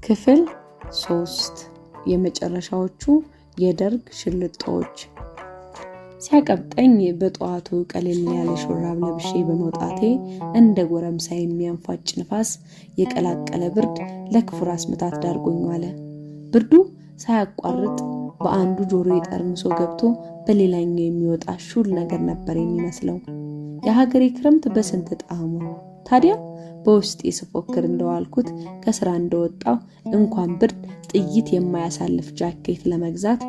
ክፍል 3 የመጨረሻዎቹ የደርግ ሽልጦች። ሲያቀብጠኝ በጧቱ ቀለል ያለ ሹራብ ለብሼ በመውጣቴ እንደ ጎረምሳ የሚያንፋጭ ንፋስ የቀላቀለ ብርድ ለክፉ ራስ ምታት ዳርጎኝ ዋለ። ብርዱ ሳያቋርጥ በአንዱ ጆሮ ጠርምሶ ገብቶ በሌላኛው የሚወጣ ሹል ነገር ነበር የሚመስለው። የሀገሬ ክረምት በስንት ጣዕሙ! ታዲያ በውስጤ ስፎክር እንደዋልኩት ከስራ እንደወጣው እንኳን ብርድ ጥይት የማያሳልፍ ጃኬት ለመግዛት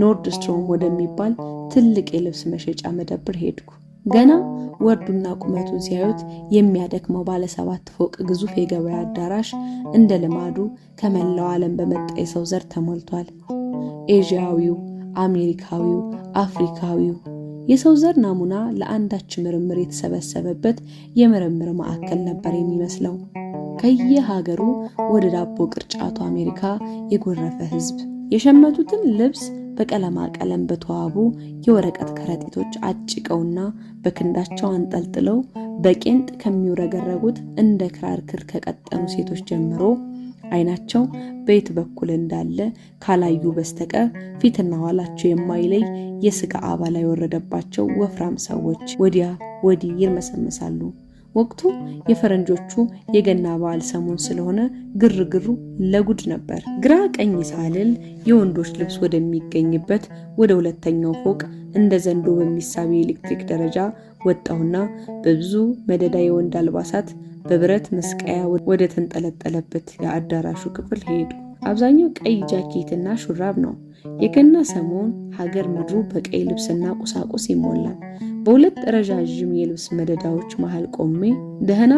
ኖርድስትሮም ወደሚባል ትልቅ የልብስ መሸጫ መደብር ሄድኩ። ገና ወርዱና ቁመቱን ሲያዩት የሚያደክመው ባለ 7 ፎቅ ግዙፍ የገበያ አዳራሽ እንደ ልማዱ ከመላው ዓለም በመጣ የሰው ዘር ተሞልቷል። ኤዥያዊው፣ አሜሪካዊው፣ አፍሪካዊው የሰው ዘር ናሙና ለአንዳች ምርምር የተሰበሰበበት የምርምር ማዕከል ነበር የሚመስለው። ከየሀገሩ ወደ ዳቦ ቅርጫቱ አሜሪካ የጎረፈ ህዝብ የሸመቱትን ልብስ በቀለማ ቀለም በተዋቡ የወረቀት ከረጢቶች አጭቀውና በክንዳቸው አንጠልጥለው በቄንጥ ከሚውረገረጉት እንደ ክራር ክር ከቀጠኑ ሴቶች ጀምሮ አይናቸው በየት በኩል እንዳለ ካላዩ በስተቀር ፊትና ኋላቸው የማይለይ የስጋ አባላ የወረደባቸው ወፍራም ሰዎች ወዲያ ወዲህ ይርመሰመሳሉ። ወቅቱ የፈረንጆቹ የገና በዓል ሰሞን ስለሆነ ግርግሩ ለጉድ ነበር። ግራ ቀኝ ሳልል የወንዶች ልብስ ወደሚገኝበት ወደ ሁለተኛው ፎቅ እንደ ዘንዶ በሚሳብ የኤሌክትሪክ ደረጃ ወጣሁና በብዙ መደዳ የወንድ አልባሳት በብረት መስቀያ ወደ ተንጠለጠለበት የአዳራሹ ክፍል ሄዱ። አብዛኛው ቀይ ጃኬትና ሹራብ ነው። የገና ሰሞን ሀገር ምድሩ በቀይ ልብስና ቁሳቁስ ይሞላል። በሁለት ረዣዥም የልብስ መደዳዎች መሃል ቆሜ ደህና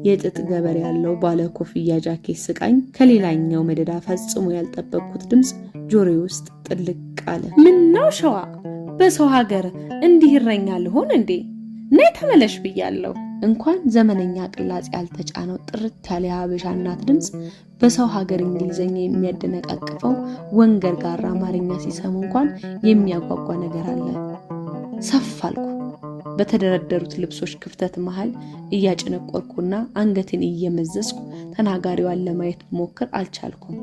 የጥጥ ገበር ያለው ባለ ኮፍያ ጃኬት ስቃኝ ከሌላኛው መደዳ ፈጽሞ ያልጠበቅኩት ድምፅ ጆሮዬ ውስጥ ጥልቅ አለ። ምን ነው ሸዋ፣ በሰው ሀገር እንዲህ ይረኛል ሆነ እንዴ? ነይ ተመለሽ ብያለሁ። እንኳን ዘመነኛ ቅላጽ ያልተጫነው ጥርት ያለ የሀበሻ እናት ድምፅ በሰው ሀገር እንግሊዘኛ የሚያደነቃቅፈው ወንገር ጋር አማርኛ ሲሰሙ እንኳን የሚያጓጓ ነገር አለ። ሰፍ አልኩ። በተደረደሩት ልብሶች ክፍተት መሃል እያጨነቆርኩና አንገቴን እየመዘዝኩ ተናጋሪዋን ለማየት ሞክር አልቻልኩም።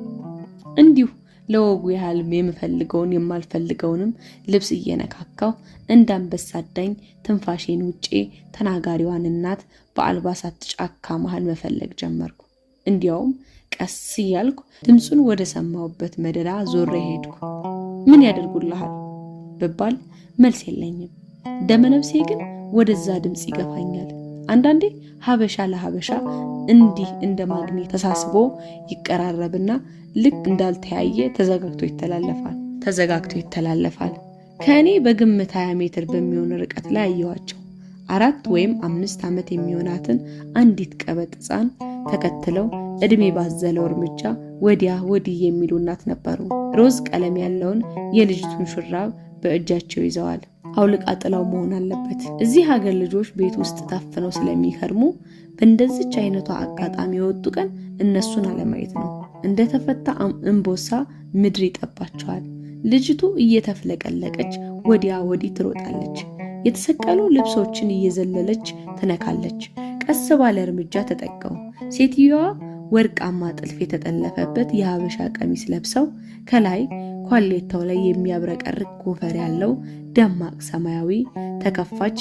እንዲሁ ለወጉ ያህል የምፈልገውን የማልፈልገውንም ልብስ እየነካካው እንዳንበሳ ዳኝ ትንፋሼን ውጪ ተናጋሪዋን እናት በአልባሳት ጫካ መሃል መፈለግ ጀመርኩ። እንዲያውም ቀስ እያልኩ ድምፁን ወደ ሰማሁበት መደዳ ዞሬ ሄድኩ። ምን ያደርጉልሃል ብባል መልስ የለኝም። ደመነፍሴ ግን ወደዛ ድምፅ ይገፋኛል። አንዳንዴ ሀበሻ ለሀበሻ እንዲህ እንደ ማግኔት ተሳስቦ ይቀራረብና ልክ እንዳልተያየ ተዘጋግቶ ይተላለፋል። ከእኔ በግምት 20 ሜትር በሚሆን ርቀት ላይ አየኋቸው። 4 ወይም 5 ዓመት የሚሆናትን አንዲት ቀበጥ ሕፃን ተከትለው እድሜ ባዘለው እርምጃ ወዲያ ወዲህ የሚሉ እናት ነበሩ። ሮዝ ቀለም ያለውን የልጅቱን ሹራብ በእጃቸው ይዘዋል። አውልቃ ጥላው መሆን አለበት። እዚህ ሀገር ልጆች ቤት ውስጥ ታፍነው ስለሚከርሙ በእንደዚች አይነቷ አጋጣሚ የወጡ ቀን እነሱን አለማየት ነው። እንደተፈታ እንቦሳ ምድር ይጠባቸዋል። ልጅቱ እየተፍለቀለቀች ወዲያ ወዲህ ትሮጣለች። የተሰቀሉ ልብሶችን እየዘለለች ትነካለች። ቀስ ባለ እርምጃ ተጠቀው። ሴትዮዋ ወርቃማ ጥልፍ የተጠለፈበት የሀበሻ ቀሚስ ለብሰው ከላይ ኳሌታው ላይ የሚያብረቀርቅ ጎፈር ያለው ደማቅ ሰማያዊ ተከፋች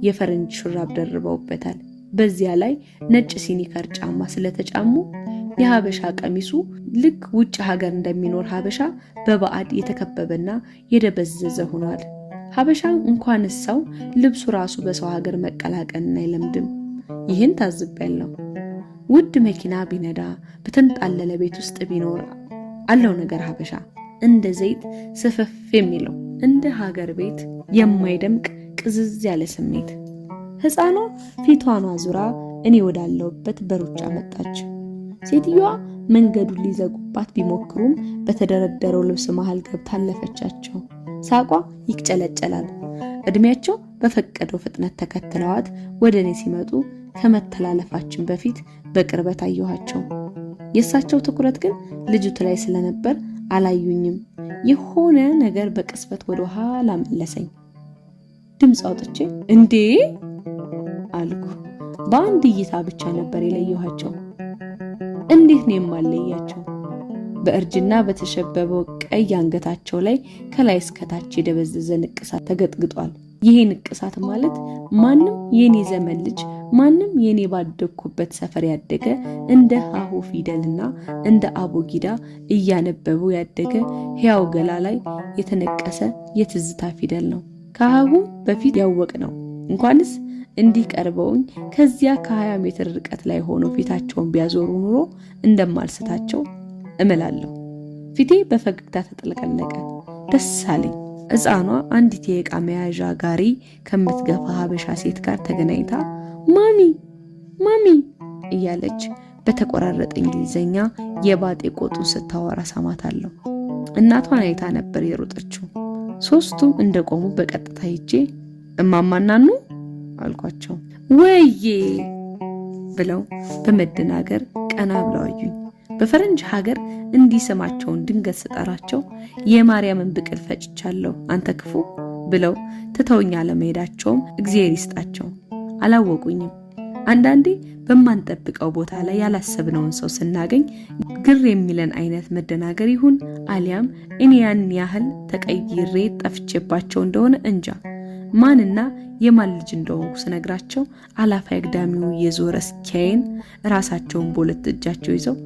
የፈረንጅ ሹራብ ደርበውበታል። በዚያ ላይ ነጭ ሲኒከር ጫማ ስለተጫሙ የሀበሻ ቀሚሱ ልክ ውጭ ሀገር እንደሚኖር ሀበሻ በባዕድ የተከበበና የደበዘዘ ሆኗል። ሀበሻ እንኳን ሰው ልብሱ ራሱ በሰው ሀገር መቀላቀልን አይለምድም። ይህን ታዝቤያለሁ። ውድ መኪና ቢነዳ በተንጣለለ ቤት ውስጥ ቢኖር አለው ነገር ሀበሻ እንደ ዘይት ስፍፍ የሚለው እንደ ሀገር ቤት የማይደምቅ ቅዝዝ ያለ ስሜት። ሕፃኗ ፊቷን አዙራ እኔ ወዳለሁበት በሩጫ መጣች። ሴትዮዋ መንገዱን ሊዘጉባት ቢሞክሩም በተደረደረው ልብስ መሃል ገብታ አለፈቻቸው። ሳቋ ይቅጨለጨላል። እድሜያቸው በፈቀደው ፍጥነት ተከትለዋት ወደ እኔ ሲመጡ ከመተላለፋችን በፊት በቅርበት አየኋቸው። የእሳቸው ትኩረት ግን ልጅቱ ላይ ስለነበር አላዩኝም። የሆነ ነገር በቅስበት ወደ ኋላ መለሰኝ። ድምፅ አውጥቼ እንዴ አልኩ። በአንድ እይታ ብቻ ነበር የለየኋቸው። እንዴት ነው የማለያቸው? በእርጅና በተሸበበው ቀይ አንገታቸው ላይ ከላይ እስከታች የደበዘዘ ንቅሳት ተገጥግጧል። ይሄ ንቅሳት ማለት ማንም የኔ ዘመን ልጅ ማንም የኔ ባደኩበት ሰፈር ያደገ እንደ ሀሁ ፊደልና እንደ አቦጊዳ እያነበቡ ያደገ ሕያው ገላ ላይ የተነቀሰ የትዝታ ፊደል ነው። ከሀሁ በፊት ያወቅ ነው። እንኳንስ እንዲህ ቀርበውኝ ከዚያ ከ20 ሜትር ርቀት ላይ ሆኖ ፊታቸውን ቢያዞሩ ኑሮ እንደማልስታቸው እምላለሁ። ፊቴ በፈገግታ ተጠለቀለቀ። ደስ አለኝ። ሕፃኗ አንዲት የዕቃ መያዣ ጋሪ ከምትገፋ ሀበሻ ሴት ጋር ተገናኝታ ማሚ ማሚ እያለች በተቆራረጠ እንግሊዘኛ የባጤ ቆጡን ስታወራ ሰማታለሁ። እናቷን አይታ ነበር የሮጠችው። ሶስቱም እንደቆሙ በቀጥታ ሄጄ እማማናኑ አልኳቸው። ወዬ ብለው በመደናገር ቀና ብለው አዩኝ። በፈረንጅ ሀገር እንዲህ ስማቸውን ድንገት ስጠራቸው የማርያምን ብቅል ፈጭቻለሁ አንተ ክፉ ብለው ትተውኛ ለመሄዳቸውም እግዚአብሔር ይስጣቸው። አላወቁኝም። አንዳንዴ በማንጠብቀው ቦታ ላይ ያላሰብነውን ሰው ስናገኝ ግር የሚለን አይነት መደናገር ይሁን አሊያም እኔ ያን ያህል ተቀይሬ ጠፍቼባቸው እንደሆነ እንጃ። ማንና የማን ልጅ እንደሆንኩ ስነግራቸው አላፋ አግዳሚው የዞረ እስኪያየን ራሳቸውን በሁለት እጃቸው ይዘው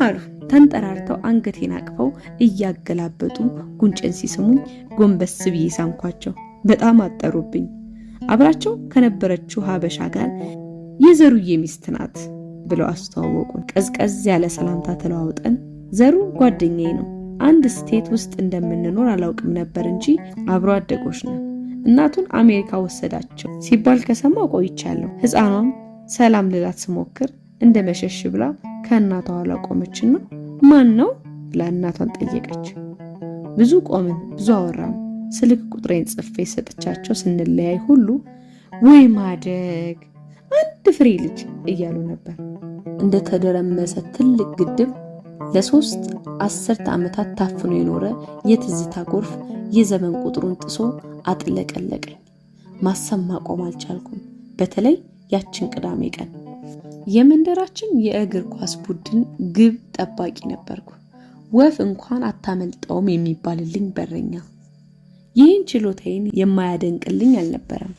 አሉ። ተንጠራርተው አንገቴን አቅፈው እያገላበጡ ጉንጭን ሲስሙኝ ጎንበስ ብዬ ሳምኳቸው። በጣም አጠሩብኝ። አብራቸው ከነበረችው ሀበሻ ጋር የዘሩዬ ሚስት ናት ብለው አስተዋወቁን። ቀዝቀዝ ያለ ሰላምታ ተለዋውጠን ዘሩ ጓደኛዬ ነው፣ አንድ ስቴት ውስጥ እንደምንኖር አላውቅም ነበር እንጂ አብሮ አደጎች ነው፣ እናቱን አሜሪካ ወሰዳቸው ሲባል ከሰማሁ ቆይቻለሁ። ሕፃኗም ሰላም ልላት ስሞክር እንደ መሸሽ ብላ ከእናቷ ኋላ ቆመችና ማን ነው ብላ እናቷን ጠየቀች። ብዙ ቆምን፣ ብዙ አወራን። ስልክ ቁጥሬን ጽፌ ሰጥቻቸው ስንለያይ ሁሉ ወይ ማደግ አንድ ፍሬ ልጅ እያሉ ነበር። እንደተደረመሰ ትልቅ ግድብ ለ3 አስርተ ዓመታት ታፍኖ የኖረ የትዝታ ጎርፍ የዘመን ቁጥሩን ጥሶ አጥለቀለቀኝ። ማሰብ ማቆም አልቻልኩም። በተለይ ያችን ቅዳሜ ቀን የመንደራችን የእግር ኳስ ቡድን ግብ ጠባቂ ነበርኩ። ወፍ እንኳን አታመልጠውም የሚባልልኝ በረኛ። ይህን ችሎታዬን የማያደንቅልኝ አልነበረም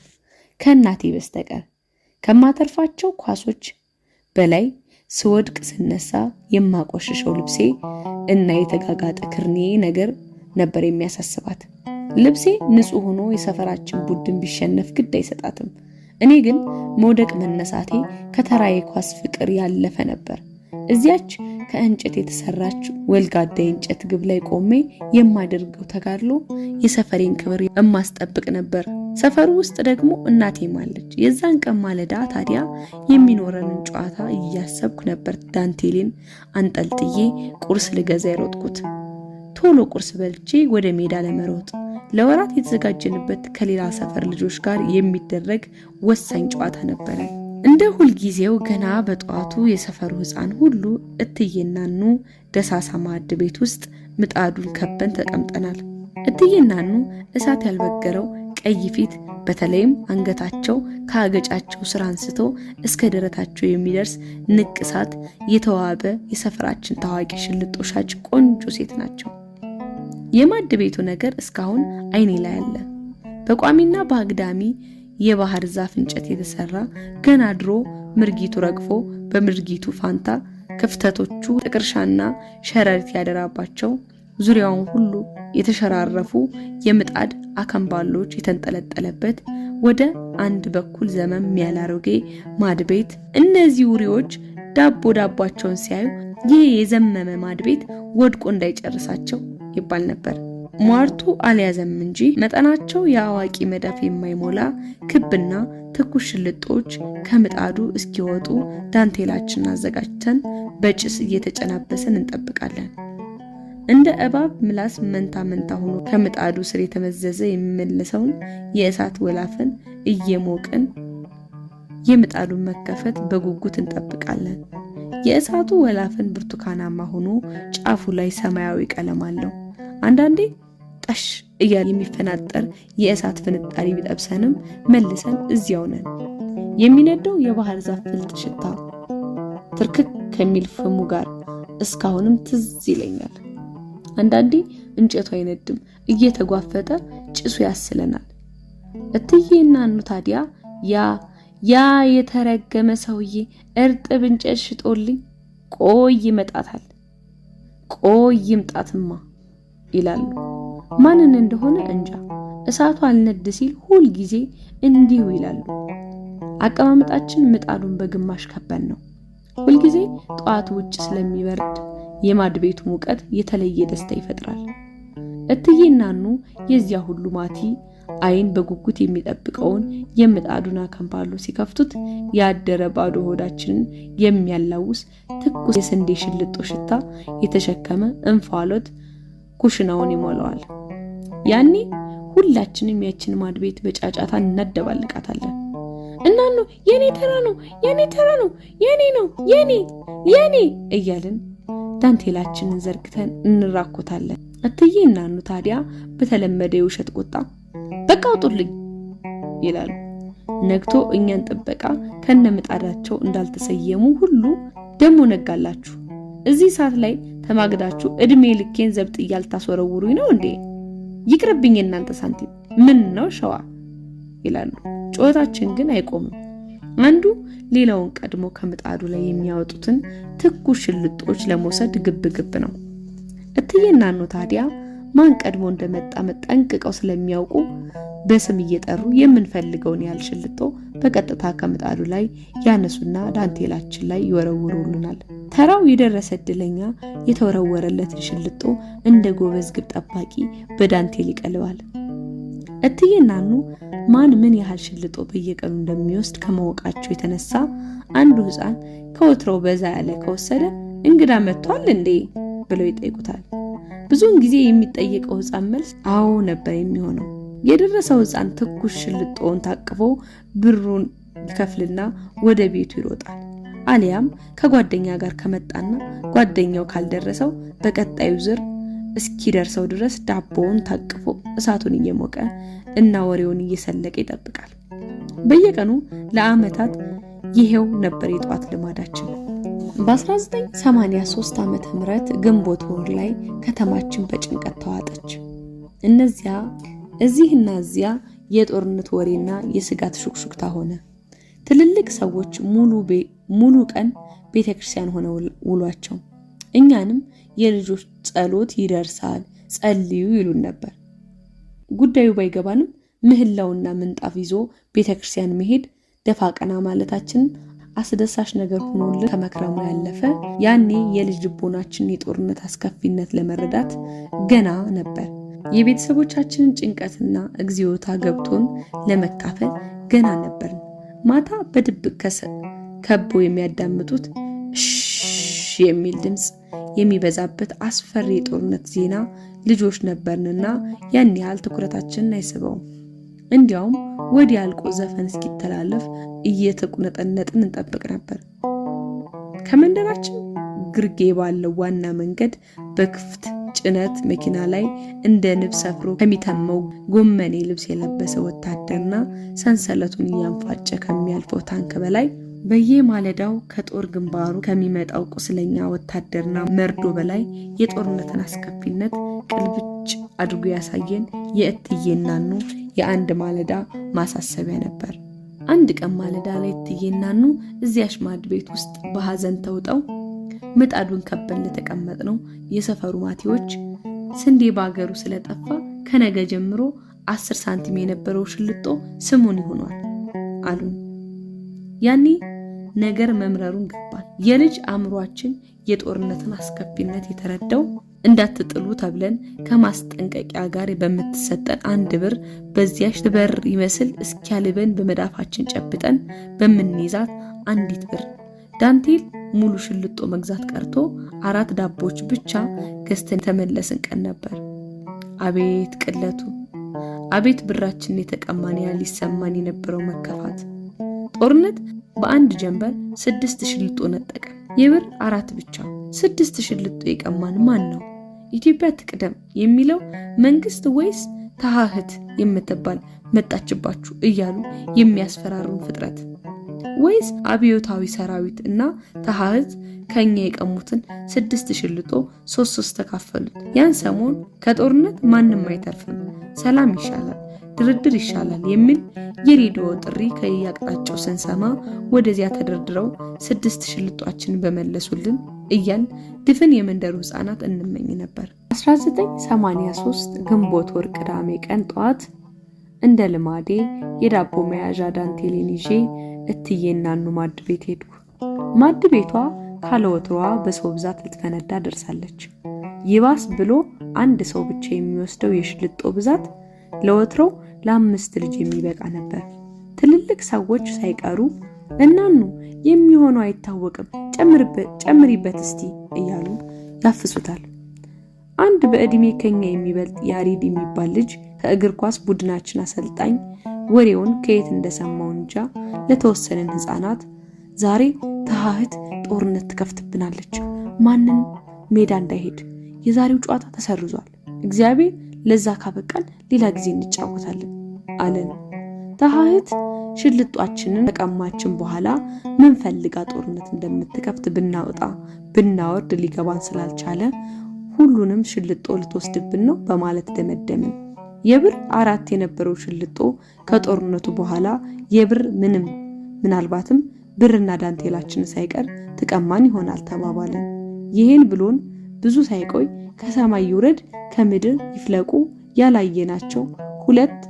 ከእናቴ በስተቀር። ከማተርፋቸው ኳሶች በላይ ስወድቅ ስነሳ የማቆሽሸው ልብሴ እና የተጋጋጠ ክርኔ ነገር ነበር የሚያሳስባት። ልብሴ ንጹህ ሆኖ የሰፈራችን ቡድን ቢሸነፍ ግድ አይሰጣትም። እኔ ግን መውደቅ መነሳቴ ከተራዬ ኳስ ፍቅር ያለፈ ነበር። እዚያች ከእንጨት የተሰራች ወልጋዳ የእንጨት ግብ ላይ ቆሜ የማደርገው ተጋድሎ የሰፈሬን ክብር የማስጠብቅ ነበር። ሰፈሩ ውስጥ ደግሞ እናቴም አለች። የዛን ቀን ማለዳ ታዲያ የሚኖረንን ጨዋታ እያሰብኩ ነበር ዳንቴሌን አንጠልጥዬ ቁርስ ልገዛ የሮጥኩት። ቶሎ ቁርስ በልቼ ወደ ሜዳ ለመሮጥ ለወራት የተዘጋጀንበት ከሌላ ሰፈር ልጆች ጋር የሚደረግ ወሳኝ ጨዋታ ነበረ። እንደ ሁልጊዜው ገና በጠዋቱ የሰፈሩ ሕፃን ሁሉ እትዬናኑ ደሳሳ ማዕድ ቤት ውስጥ ምጣዱን ከበን ተቀምጠናል። እትዬናኑ እሳት ያልበገረው ቀይ ፊት፣ በተለይም አንገታቸው ከአገጫቸው ስር አንስቶ እስከ ደረታቸው የሚደርስ ንቅሳት የተዋበ የሰፈራችን ታዋቂ ሽልጦ ሻጭ ቆንጆ ሴት ናቸው። የማዕድ ቤቱ ነገር እስካሁን አይኔ ላይ አለ። በቋሚና በአግዳሚ የባህር ዛፍ እንጨት የተሰራ ገና ድሮ ምርጊቱ ረግፎ በምርጊቱ ፋንታ ክፍተቶቹ ጥቅርሻና ሸረሪት ያደራባቸው ዙሪያውን ሁሉ የተሸራረፉ የምጣድ አከምባሎች የተንጠለጠለበት ወደ አንድ በኩል ዘመም ያላሮጌ ማዕድ ቤት። እነዚህ ውሪዎች ዳቦቸውን ሲያዩ ይህ የዘመመ ማዕድ ቤት ወድቆ እንዳይጨርሳቸው ይባል ነበር። ሟርቱ አልያዘም እንጂ መጠናቸው የአዋቂ መዳፍ የማይሞላ ክብና ትኩስ ሽልጦች ከምጣዱ እስኪወጡ ዳንቴላችንን አዘጋጅተን በጭስ እየተጨናበሰን እንጠብቃለን። እንደ እባብ ምላስ መንታ መንታ ሆኖ ከምጣዱ ስር የተመዘዘ የሚመለሰውን የእሳት ወላፈን እየሞቅን የምጣዱን መከፈት በጉጉት እንጠብቃለን። የእሳቱ ወላፈን ብርቱካናማ ሆኖ ጫፉ ላይ ሰማያዊ ቀለም አለው። አንዳንዴ ጠሽ እያለ የሚፈናጠር የእሳት ፍንጣሪ ቢጠብሰንም መልሰን እዚያው ነን። የሚነደው የባህር ዛፍ ፍልጥ ሽታ ትርክክ ከሚል ፍሙ ጋር እስካሁንም ትዝ ይለኛል። አንዳንዴ እንጨቱ አይነድም፣ እየተጓፈጠ ጭሱ ያስለናል። እትዬና ኑ ታዲያ ያ የተረገመ ሰውዬ እርጥብ እንጨት ሽጦልኝ ቆይ ይመጣታል፣ ቆይ ይምጣትማ ይላሉ። ማንን እንደሆነ እንጃ። እሳቱ አልነድ ሲል ሁል ጊዜ እንዲሁ ይላሉ። አቀማመጣችን ምጣዱን በግማሽ ከበን ነው። ሁል ጊዜ ጠዋት ውጭ ስለሚበርድ የማድ ቤቱ ሙቀት የተለየ ደስታ ይፈጥራል። እትዬና ኑ የዚያ ሁሉ ማቲ አይን በጉጉት የሚጠብቀውን የምጣዱን አከምባሎ ሲከፍቱት ያደረ ባዶ ሆዳችንን የሚያላውስ ትኩስ የስንዴ ሽልጦ ሽታ የተሸከመ እንፋሎት ኩሽናውን ይሞላዋል። ያኔ ሁላችንም ያችን ማድ ቤት በጫጫታ እናደባልቃታለን። እናኑ የኔ ተራ ነው፣ የኔ ተራ ነው፣ የኔ ነው፣ የኔ እያልን ዳንቴላችንን ዘርግተን እንራኮታለን። እትዬ እናኑ ታዲያ በተለመደ የውሸት ቁጣ በቃ አውጡልኝ ይላሉ። ነግቶ እኛን ጥበቃ ከነምጣዳቸው እንዳልተሰየሙ ሁሉ ደሞ ነጋላችሁ፣ እዚህ ሰዓት ላይ ተማግዳችሁ እድሜ ልኬን ዘብጥ እያልታስወረውሩኝ ነው እንዴ? ይቅርብኝ እናንተ ሳንቲም ምን ነው ሸዋ ይላሉ። ጩኸታችን ግን አይቆምም። አንዱ ሌላውን ቀድሞ ከምጣዱ ላይ የሚያወጡትን ትኩስ ሽልጦች ለመውሰድ ግብ ነው። እትዬና ኑ ታዲያ ማን ቀድሞ እንደመጣ መጠንቅቀው ስለሚያውቁ በስም እየጠሩ የምንፈልገውን ያህል ሽልጦ በቀጥታ ከምጣዱ ላይ ያነሱና ዳንቴላችን ላይ ይወረውሩልናል። ተራው የደረሰ እድለኛ የተወረወረለትን ሽልጦ እንደ ጎበዝ ግብ ጠባቂ በዳንቴል ይቀልባል። እትዬና ኑ ማን ምን ያህል ሽልጦ በየቀኑ እንደሚወስድ ከማወቃቸው የተነሳ አንዱ ሕፃን ከወትሮው በዛ ያለ ከወሰደ እንግዳ መጥቷል እንዴ ብለው ይጠይቁታል። ብዙውን ጊዜ የሚጠየቀው ሕፃን መልስ አዎ ነበር የሚሆነው። የደረሰው ሕፃን ትኩስ ሽልጦውን ታቅፎ ብሩን ይከፍልና ወደ ቤቱ ይሮጣል። አሊያም ከጓደኛ ጋር ከመጣና ጓደኛው ካልደረሰው በቀጣዩ ዙር እስኪደርሰው ድረስ ዳቦውን ታቅፎ እሳቱን እየሞቀ እና ወሬውን እየሰለቀ ይጠብቃል። በየቀኑ ለዓመታት ይሄው ነበር የጧት ልማዳችን። በ1983 ዓመተ ምህረት ግንቦት ወር ላይ ከተማችን በጭንቀት ተዋጠች። እነዚያ እዚህና እዚያ የጦርነት ወሬና የስጋት ሹክሹክታ ሆነ። ትልልቅ ሰዎች ሙሉ ቀን ቤተክርስቲያን ሆነ ውሏቸው። እኛንም የልጆች ጸሎት ይደርሳል ጸልዩ ይሉን ነበር። ጉዳዩ ባይገባንም ምህላውና ምንጣፍ ይዞ ቤተክርስቲያን መሄድ ደፋ ቀና ማለታችን አስደሳች ነገር ሆኖልን ከመክረሙ ያለፈ ያኔ የልጅ ልቦናችን የጦርነት አስከፊነት ለመረዳት ገና ነበር። የቤተሰቦቻችንን ጭንቀትና እግዚኦታ ገብቶን ለመካፈል ገና ነበር። ማታ በድብቅ ከቦ የሚያዳምጡት እሽ የሚል ድምጽ የሚበዛበት አስፈሪ የጦርነት ዜና ልጆች ነበርንና ያን ያህል ትኩረታችንን አይስበውም። እንዲያውም ወዲያ አልቆ ዘፈን እስኪተላለፍ እየተቁነጠነጥን እንጠብቅ ነበር። ከመንደራችን ግርጌ ባለው ዋና መንገድ በክፍት ጭነት መኪና ላይ እንደ ንብ ሰፍሮ ከሚተመው ጎመኔ ልብስ የለበሰ ወታደርና ሰንሰለቱን እያንፋጨ ከሚያልፈው ታንክ በላይ በየማለዳው ከጦር ግንባሩ ከሚመጣው ቁስለኛ ወታደርና መርዶ በላይ የጦርነትን አስከፊነት ቅልብጭ አድርጎ ያሳየን የእትዬና ኑ የአንድ ማለዳ ማሳሰቢያ ነበር። አንድ ቀን ማለዳ ላይ እትዬና ኑ እዚያሽ ማድ ቤት ውስጥ በሐዘን ተውጠው ምጣዱን ከበን ለተቀመጥነው የሰፈሩ ማቲዎች ስንዴ ባገሩ ስለጠፋ ከነገ ጀምሮ 10 ሳንቲም የነበረው ሽልጦ ስሙን ይሆናል አሉን። ያኔ ነገር መምረሩን ገባን። የልጅ አእምሯችን የጦርነትን አስከፊነት የተረዳው እንዳትጥሉ ተብለን ከማስጠንቀቂያ ጋር በምትሰጠን 1 ብር በዚያች በር ይመስል እስኪያልበን በመዳፋችን ጨብጠን በምንይዛት 1 ብር ዳንቴል ሙሉ ሽልጦ መግዛት ቀርቶ 4 ዳቦች ብቻ ገዝተን ተመለስን ቀን ነበር። አቤት ቅለቱ! አቤት ብራችን የተቀማን ያህል ይሰማን የነበረው መከፋት! ጦርነት በአንድ ጀንበር 6 ሽልጦ ነጠቀ። የብር 4 ብቻ 6 ሽልጦ የቀማን ማን ነው? ኢትዮጵያ ትቅደም የሚለው መንግስት ወይስ ተሃህት የምትባል መጣችባችሁ እያሉ የሚያስፈራሩን ፍጥረት? ወይስ አብዮታዊ ሰራዊት እና ተሐህዝ ከኛ የቀሙትን 6 ሽልጦ 3 ተካፈሉት? ያን ሰሞን ከጦርነት ማንም አይተርፍም፣ ሰላም ይሻላል፣ ድርድር ይሻላል የሚል የሬዲዮ ጥሪ ከየአቅጣጫው ስንሰማ ወደዚያ ተደርድረው 6 ሽልጧችን በመለሱልን እያል ድፍን የመንደሩ ህፃናት እንመኝ ነበር። 1983 ግንቦት ወር ቅዳሜ ቀን ጠዋት እንደ ልማዴ የዳቦ መያዣ ዳንቴሌን ይዤ እትዬና ኑ ማድ ቤት ሄድኩ። ማድ ቤቷ ካለወትሯ በሰው ብዛት ልትፈነዳ ደርሳለች። ይባስ ብሎ አንድ ሰው ብቻ የሚወስደው የሽልጦ ብዛት ለወትሮው ለ5 ልጅ የሚበቃ ነበር። ትልልቅ ሰዎች ሳይቀሩ እናኑ የሚሆነው አይታወቅም፣ ጨምሪበት እስቲ እያሉ ያፍሱታል። አንድ በእድሜ ከኛ የሚበልጥ ያሬድ የሚባል ልጅ ከእግር ኳስ ቡድናችን አሰልጣኝ ወሬውን ከየት እንደሰማው እንጃ ለተወሰነን ህፃናት ዛሬ ተሐህት ጦርነት ትከፍትብናለች፣ ማንን ሜዳ እንዳይሄድ፣ የዛሬው ጨዋታ ተሰርዟል፣ እግዚአብሔር ለዛ ካበቃን ሌላ ጊዜ እንጫወታለን አለን። ተሐህት ሽልጧችንን ተቀማችን በኋላ ምን ፈልጋ ጦርነት እንደምትከፍት ብናወርድ ሊገባን ስላልቻለ ሁሉንም ሽልጦ ልትወስድብን ነው በማለት ደመደምን። የብር 4 የነበረው ሽልጦ ከጦርነቱ በኋላ የብር ምናልባትም ብርና ዳንቴላችን ሳይቀር ተቀማን ይሆናል ተባባልን። ይሄን ብሎን ብዙ ሳይቆይ ከሰማይ ይውረድ ከምድር ይፍለቁ ያላየናቸው 2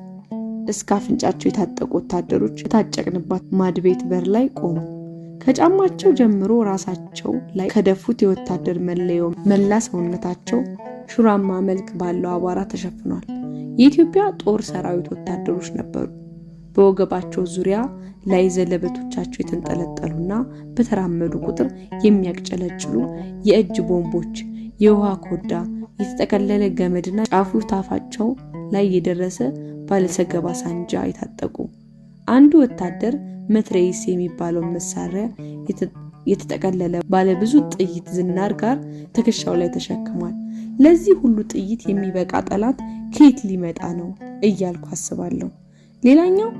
እስከ አፍንጫቸው የታጠቁ ወታደሮች የታጨቅንባት ማድቤት በር ላይ ቆሙ። ከጫማቸው ጀምሮ ራሳቸው ላይ ከደፉት የወታደር መለዮ መላ ሰውነታቸው ሹራማ መልክ ባለው አቧራ ተሸፍኗል። የኢትዮጵያ ጦር ሰራዊት ወታደሮች ነበሩ። በወገባቸው ዙሪያ ላይ ዘለበቶቻቸው የተንጠለጠሉና በተራመዱ ቁጥር የሚያቅጨለጭሉ የእጅ ቦምቦች፣ የውሃ ኮዳ፣ የተጠቀለለ ገመድና ጫፉ ታፋቸው ላይ የደረሰ ባለሰገባ ሳንጃ የታጠቁ። አንዱ ወታደር መትረየስ የሚባለው መሳሪያ የተጠቀለለ ባለ ብዙ ጥይት ዝናር ጋር ትከሻው ላይ ተሸክሟል። ለዚህ ሁሉ ጥይት የሚበቃ ጠላት ከየት ሊመጣ ነው እያልኩ አስባለሁ። ሌላኛው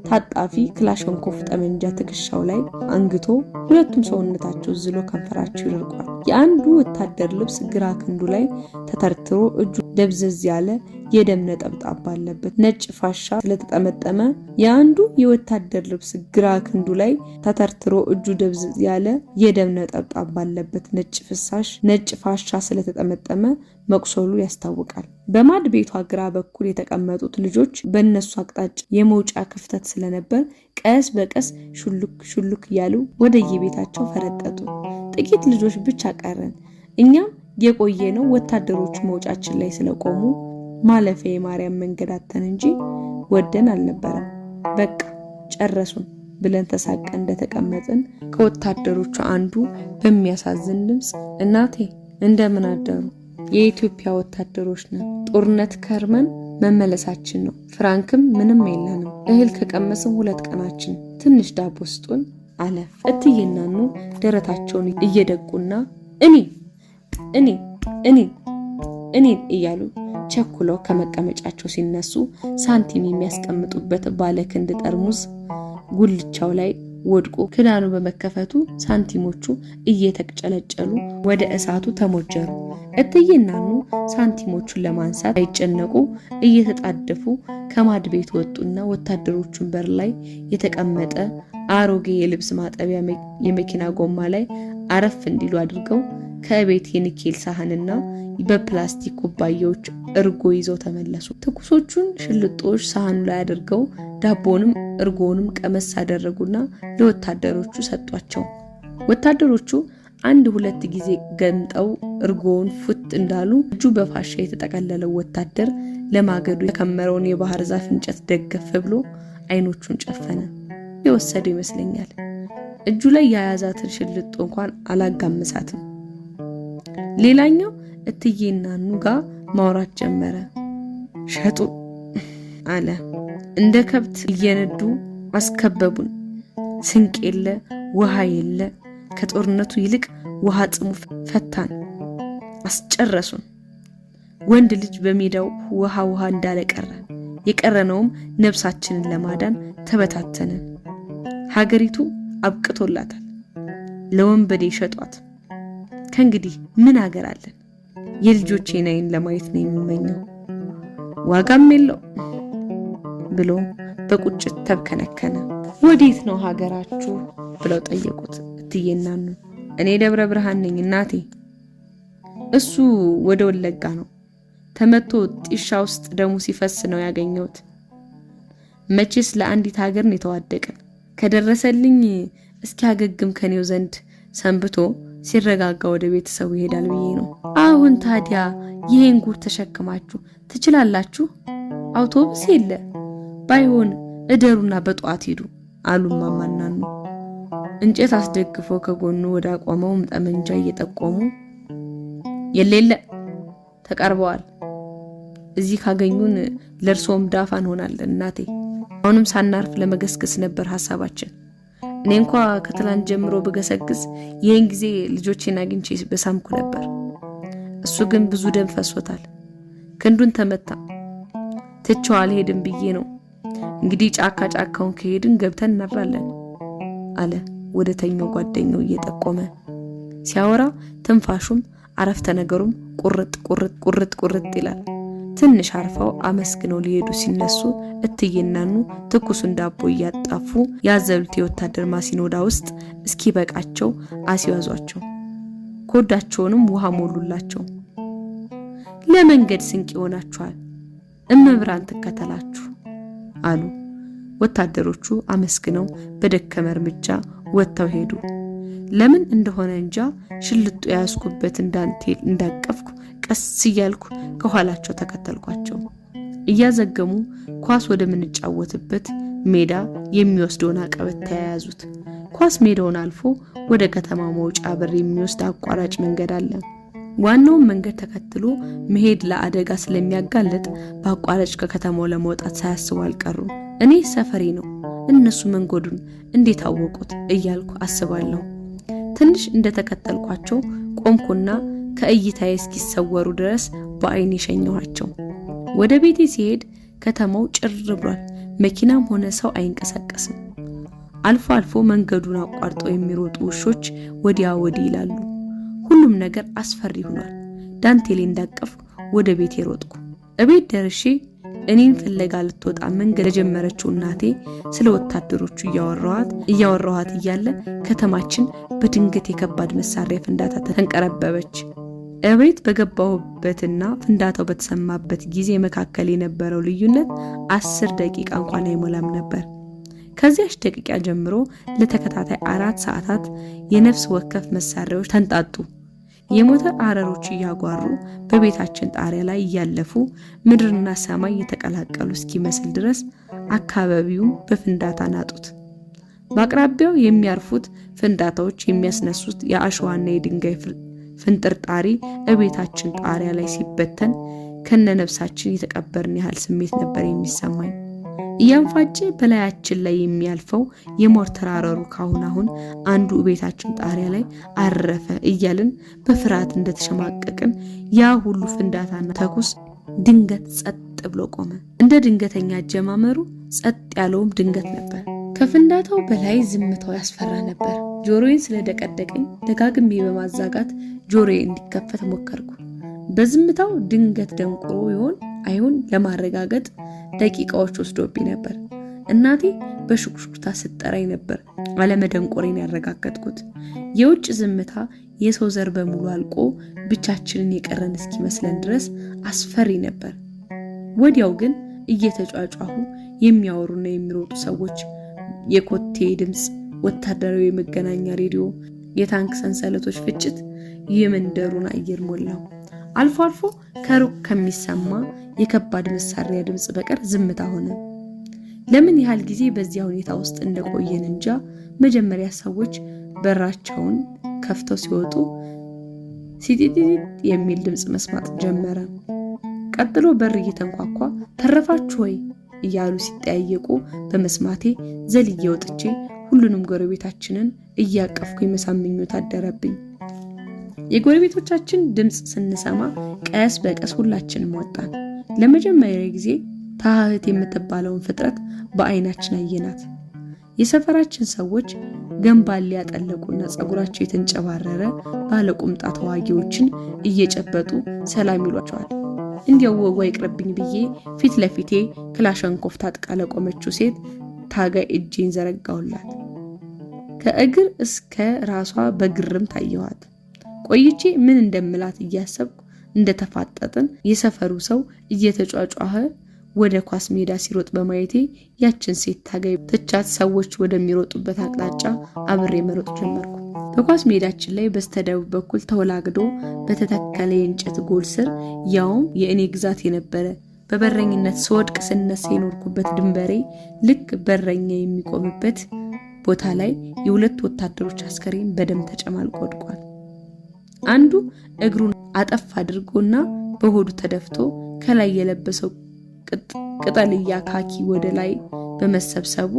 ታጣፊ ክላሽንኮቭ ጠመንጃ ትከሻው ላይ አንግቶ ሁለቱም ሰውነታቸው ዝሎ ከንፈራቸው ይደርቋል። የአንዱ ወታደር ልብስ ግራ ክንዱ ላይ ተተርትሮ እጁ ደብዘዝ ያለ የደም ነጠብጣብ ባለበት ነጭ ፋሻ ስለተጠመጠመ የአንዱ የወታደር ልብስ ግራ ክንዱ ላይ ተተርትሮ እጁ ደብዘዝ ያለ የደም ነጠብጣብ ባለበት ነጭ ፋሻ ስለተጠመጠመ መቁሰሉ ያስታውቃል። በማድ ቤቷ ግራ በኩል የተቀመጡት ልጆች በእነሱ አቅጣጫ የመውጫ ክፍተት ስለነበር ቀስ በቀስ ሹልክ ያሉ ወደየቤታቸው ፈረጠጡ። ጥቂት ልጆች ብቻ ቀረን። እኛም የቆየነው ወታደሮቹ መውጫችን ላይ ስለቆሙ ማለፊያ የማርያም መንገድ አተን እንጂ ወደን አልነበረም። በቃ ጨረሱን ብለን ተሳቀን እንደተቀመጥን ከወታደሮቹ አንዱ በሚያሳዝን ድምፅ እናቴ እንደምን አደሩ? የኢትዮጵያ ወታደሮች ነን። ጦርነት ከርመን መመለሳችን ነው። ፍራንክም ምንም የለንም። እህል ከቀመስም 2 ቀናችን። ትንሽ ዳቦ ስጡን አለ። እትዬናኑ ደረታቸውን እየደቁና እኔ እያሉ ቸኩለው ከመቀመጫቸው ሲነሱ ሳንቲም የሚያስቀምጡበት ባለክንድ ጠርሙስ ጉልቻው ላይ ወድቆ ክዳኑ በመከፈቱ ሳንቲሞቹ እየተጨለጨሉ ወደ እሳቱ ተሞጀሩ። እትዬናኑ ሳንቲሞቹን ለማንሳት አይጨነቁ እየተጣደፉ ከማድ ቤት ወጡና ወታደሮቹን በር ላይ የተቀመጠ አሮጌ የልብስ ማጠቢያ የመኪና ጎማ ላይ አረፍ እንዲሉ አድርገው ከቤት የኒኬል ሳህንና በፕላስቲክ ኩባያዎች እርጎ ይዘው ተመለሱ። ትኩሶቹን ሽልጦች ሳህኑ ላይ አድርገው ዳቦንም እርጎንም ቀመስ አደረጉና ለወታደሮቹ ሰጧቸው። ወታደሮቹ 1-2 ጊዜ ገምጠው እርጎውን ፉት እንዳሉ እጁ በፋሻ የተጠቀለለው ወታደር ለማገዱ የከመረውን የባህር ዛፍ እንጨት ደገፍ ብሎ አይኖቹን ጨፈነ። የወሰደው ይመስለኛል። እጁ ላይ የያዛትን ሽልጦ እንኳን አላጋመሳትም። ሌላኛው እትዬናኑ ጋር ማውራት ጀመረ። ሸጡ አለ። እንደ ከብት እየነዱ አስከበቡን። ስንቅ የለ፣ ውሃ የለ። ከጦርነቱ ይልቅ ውሃ ጽሙ ፈታን፣ አስጨረሱን። ወንድ ልጅ በሜዳው ውሃ እንዳለ ቀረ። የቀረነውም ነፍሳችንን ለማዳን ተበታተንን። ሀገሪቱ አብቅቶላታል። ለወንበዴ ሸጧት። ከእንግዲህ ምን ሀገር አለን? የልጆቼን ዓይን ለማየት ነው የምመኘው። ዋጋም የለው ብሎ በቁጭት ተብከነከነ። ወዴት ነው ሀገራችሁ ብለው ጠየቁት እትዬ እናኑ። እኔ ደብረ ብርሃን ነኝ እናቴ። እሱ ወደ ወለጋ ነው። ተመቶ ጢሻ ውስጥ ደሙ ሲፈስ ነው ያገኘሁት። መቼስ ለአንዲት ሀገር ነው የተዋደቅን። ከደረሰልኝ እስኪያገግም ከኔው ዘንድ ሰንብቶ ሲረጋጋ ወደ ቤተሰቡ ይሄዳል ብዬ ነው። አሁን ታዲያ ይሄን ጉድ ተሸክማችሁ ትችላላችሁ? አውቶቡስ የለ። ባይሆን እደሩና በጧት ሄዱ አሉ እማማ እናኑ። እንጨት አስደግፎ ከጎኑ ወደ አቋመው ጠመንጃ እየጠቆሙ የሌለ ተቀርበዋል። እዚህ ካገኙን ለርሶም ዳፋ እንሆናለን እናቴ። አሁንም ሳናርፍ ለመገስገስ ነበር ሐሳባችን። እኔ እንኳ ከትላንት ጀምሮ በገሰግስ ይሄን ጊዜ ልጆቼን አግኝቼ በሳምኩ ነበር። እሱ ግን ብዙ ደም ፈሶታል። ክንዱን ተመታ። ትቼው አልሄድም ብዬ ነው። እንግዲህ ጫካ ጫካውን ከሄድን ገብተን እናድራለን አለ ወደ ተኛው ጓደኛው እየጠቆመ። ሲያወራ ትንፋሹም አረፍተ ነገሩም ቁርጥ ቁርጥ ቁርጥ ቁርጥ ይላል። ትንሽ አርፈው አመስግነው ሊሄዱ ሲነሱ እትዬ እናኑ ትኩሱን ዳቦ እያጣፉ ያዘሉት የወታደር ማሲኖዳ ውስጥ እስኪበቃቸው አስያዟቸው። ኮዳቸውንም ውሃ ሞሉላቸው። ለመንገድ ስንቅ ይሆናችኋል፣ እመብራን ትከተላችሁ አሉ። ወታደሮቹ አመስግነው በደከመ እርምጃ ወጥተው ሄዱ። ለምን እንደሆነ እንጃ ሽልጡ ያስኩበትን ዳንቴል እንዳቀፍኩ ቀስ እያልኩ ከኋላቸው ተከተልኳቸው። እያዘገሙ ኳስ ወደ ምንጫወትበት ሜዳ የሚወስደውን አቀበት ተያያዙት። ኳስ ሜዳውን አልፎ ወደ ከተማ መውጫ በር የሚወስድ አቋራጭ መንገድ አለ። ዋናውን መንገድ ተከትሎ መሄድ ለአደጋ ስለሚያጋልጥ በአቋራጭ ከከተማው ለመውጣት ሳያስቡ አልቀሩ። እኔ ሰፈሬ ነው፣ እነሱ መንገዱን እንዴት አወቁት እያልኩ አስባለሁ። ትንሽ እንደተከተልኳቸው ቆምኩና ከእይታዬ እስኪሰወሩ ድረስ በአይኔ ሸኘኋቸው። ወደ ቤቴ ሲሄድ ከተማው ጭር ብሏል። መኪናም ሆነ ሰው አይንቀሳቀስም። አልፎ አልፎ መንገዱን አቋርጠው የሚሮጡ ውሾች ወዲያ ወዲህ ይላሉ። ሁሉም ነገር አስፈሪ ሆኗል። ዳንቴሌ እንዳቀፍ ወደ ቤቴ ሮጥኩ። እቤት ደርሼ እኔን ፍለጋ ልትወጣ መንገድ ለጀመረችው እናቴ ስለ ወታደሮቹ እያወራኋት እያለ ከተማችን በድንገት የከባድ መሳሪያ ፍንዳታ ተንቀረበበች። እቤት በገባሁበትና ፍንዳታው በተሰማበት ጊዜ መካከል የነበረው ልዩነት 10 ደቂቃ እንኳን አይሞላም ነበር። ከዚያች ደቂቃ ጀምሮ ለተከታታይ 4 ሰዓታት የነፍስ ወከፍ መሳሪያዎች ተንጣጡ። የሞተር አረሮች እያጓሩ በቤታችን ጣሪያ ላይ እያለፉ ምድርና ሰማይ የተቀላቀሉ እስኪመስል ድረስ አካባቢውን በፍንዳታ ናጡት። በአቅራቢያው የሚያርፉት ፍንዳታዎች የሚያስነሱት የአሸዋና የድንጋይ ፍንጥርጣሪ እቤታችን ጣሪያ ላይ ሲበተን ከነነፍሳችን የተቀበርን ያህል ስሜት ነበር የሚሰማኝ። እያንፋጨ በላያችን ላይ የሚያልፈው የሞርተር አረሩ ካሁን አንዱ ቤታችን ጣሪያ ላይ አረፈ እያልን በፍርሃት እንደተሸማቀቅን ያ ሁሉ ፍንዳታና ተኩስ ድንገት ጸጥ ብሎ ቆመ። እንደ ድንገተኛ አጀማመሩ ጸጥ ያለውም ድንገት ነበር። ከፍንዳታው በላይ ዝምታው ያስፈራ ነበር። ጆሮዬን ስለደቀደቀኝ ደጋግሜ በማዛጋት ጆሮዬ እንዲከፈት ሞከርኩ። በዝምታው ድንገት ደንቆሮ ይሆን አይሆን ለማረጋገጥ ደቂቃዎች ወስዶብኝ ነበር። እናቴ በሹክሹክታ ስትጠራኝ ነበር አለመደንቆሬን ያረጋገጥኩት። የውጭ ዝምታ የሰው ዘር በሙሉ አልቆ ብቻችንን የቀረን እስኪመስለን ድረስ አስፈሪ ነበር። ወዲያው ግን እየተጫጫሁ የሚያወሩና የሚሮጡ ሰዎች የኮቴ ድምፅ፣ ወታደራዊ የመገናኛ ሬዲዮ፣ የታንክ ሰንሰለቶች ፍጭት የመንደሩን አየር ሞላው። አልፎ አልፎ ከሩቅ ከሚሰማ የከባድ መሳሪያ ድምፅ በቀር ዝምታ ሆነ። ለምን ያህል ጊዜ በዚያ ሁኔታ ውስጥ እንደቆየን እንጃ። መጀመሪያ ሰዎች በራቸውን ከፍተው ሲወጡ ሲጢጢጥ የሚል ድምፅ መስማት ጀመረ። ቀጥሎ በር እየተንኳኳ ተረፋችሁ ወይ እያሉ ሲጠያየቁ በመስማቴ ዘልዬ ወጥቼ ሁሉንም ጎረቤታችንን እያቀፍኩ የመሳም ምኞት አደረብኝ። የጎረቤቶቻችን ድምፅ ስንሰማ ቀስ በቀስ ሁላችንም ወጣን። ለመጀመሪያ ጊዜ ታህት የምትባለውን ፍጥረት በአይናችን አየናት። የሰፈራችን ሰዎች ገንባል ያጠለቁና ጸጉራቸው የተንጨባረረ ባለቁምጣ ተዋጊዎችን እየጨበጡ ሰላም ይሏቸዋል። እንዲያው ወጓ ይቅርብኝ ብዬ ፊት ለፊቴ ክላሽንኮቭ ታጥቃ ለቆመችው ሴት ታጋይ እጄን ዘረጋሁላት። ከእግር እስከ ራሷ በግርም ታየኋት። ቆይቼ ምን እንደምላት እያሰብኩ እንደተፋጠጥን የሰፈሩ ሰው እየተጫጫኸ ወደ ኳስ ሜዳ ሲሮጥ በማየቴ ያችን ሴት ታጋይ ትቻት ሰዎች ወደሚሮጡበት አቅጣጫ አብሬ መሮጥ ጀመርኩ። በኳስ ሜዳችን ላይ በስተደቡብ በኩል ተወላግዶ በተተከለ የእንጨት ጎል ስር ያውም የእኔ ግዛት የነበረ በበረኝነት ስወድቅ ስነሳ የኖርኩበት ድንበሬ ልክ በረኛ የሚቆምበት ቦታ ላይ የሁለት ወታደሮች አስከሬን በደም ተጨማልቆ ወድቋል። አንዱ እግሩን አጠፍ አድርጎና በሆዱ ተደፍቶ ከላይ የለበሰው ቅጠልያ ካኪ ወደ ላይ በመሰብሰቡ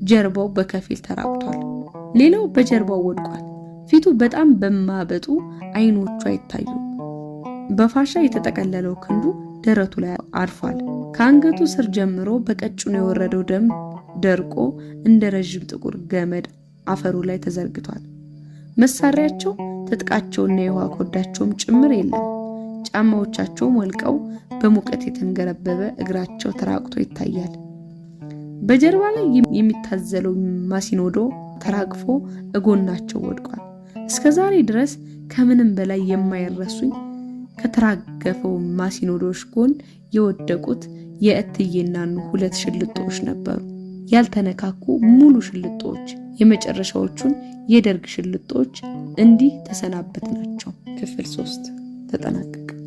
ጀርባው በከፊል ተራቅቷል። ሌላው በጀርባው ወድቋል። ፊቱ በጣም በማበጡ አይኖቹ አይታዩም። በፋሻ የተጠቀለለው ክንዱ ደረቱ ላይ አርፏል። ከአንገቱ ስር ጀምሮ በቀጭኑ የወረደው ደም ደርቆ እንደ ረጅም ጥቁር ገመድ አፈሩ ላይ ተዘርግቷል። መሳሪያቸው፣ ትጥቃቸውና የውሃ ኮዳቸውም ጭምር የለም። ጫማዎቻቸውም ወልቀው በሙቀት የተንገረበበ እግራቸው ተራቅቶ ይታያል። በጀርባ ላይ የሚታዘለው ማሲኖዶ ተራግፎ እጎናቸው ወድቋል። እስከዛሬ ድረስ ከምንም በላይ የማይረሱኝ ከተራገፈው ማሲኖዶች ጎን የወደቁት የእትዬናኑ ሁለት ሽልጦች ነበሩ። ያልተነካኩ ሙሉ ሽልጦች፣ የመጨረሻዎቹን የደርግ ሽልጦች እንዲህ ተሰናበትናቸው። ክፍል 3 ተጠናቀቀ።